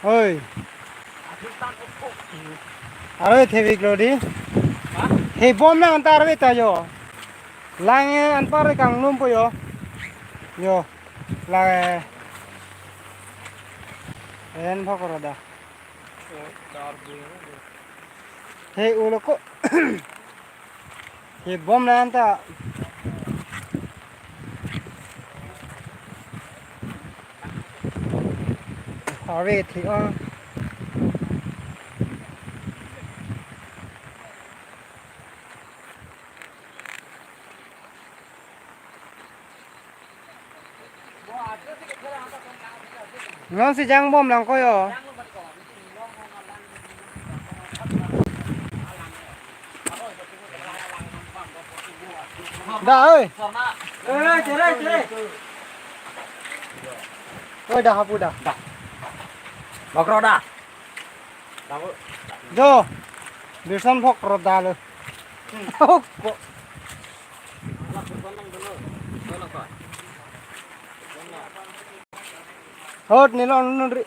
ơi अरे थे विकलो दी हे बॉम ना अंतर वे ताजो लांगे अंतर कang lumpo yo la en phokoroda he ulo ko he bom na anta ave thi Ngon si jang bom lang ko yo. Da ơi. Ê, chơi đây. Ôi dah hapu dah. Bọc rô đà. Jo. Bisan phok roda lo. Hok. Hot ni lo nuri.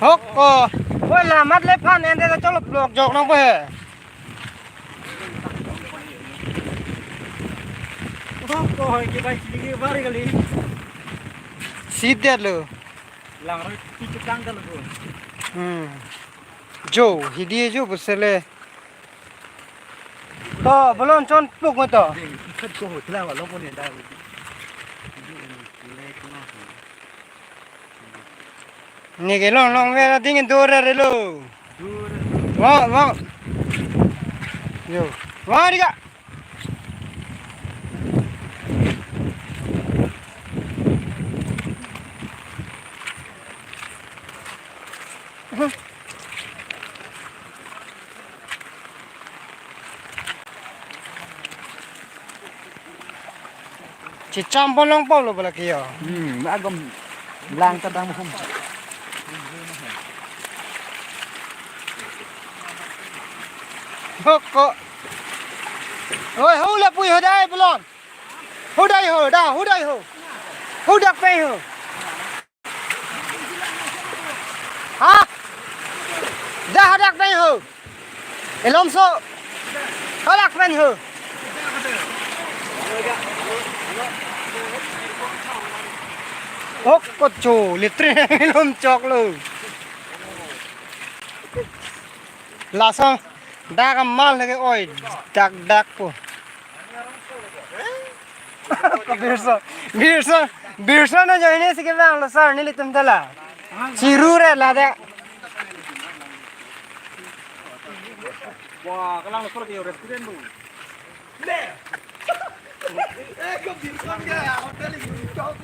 Hok ko. Ôi là mắt lép phan em đây là cho lục luộc jok nó về. Hok ko cái bài chỉ bari kali. सीधे लो. Lang ro kicu kang dal ko. Jo, hidi jo busele. To belum con puk mo to. Khất ko ho thla wa lo ko ne da. Ni ke long ve la ding do re lo. Wa. Yo. Wa đi cả. Chỉ trăm bốn long bao lo bala kia. Đã gom lang ta đang không. Hoko. Ôi hú là bùi ở đây belon. Hú đây hở da, hú đây hở. Hú đặc về hở. Hả? Ra đặc về hở. Cái lông số. Hả đặc về hở. Hoko chủ liệt cái lông chọc luôn. Là sao? Đã cầm mal cái oi đặc po. Birsa na join ini sikit bang lo sar ni litum tala. Ciru re lah dek. Wah, kalang lo pergi restoran bu. Le. Kau birsa dia, hotel ini cok.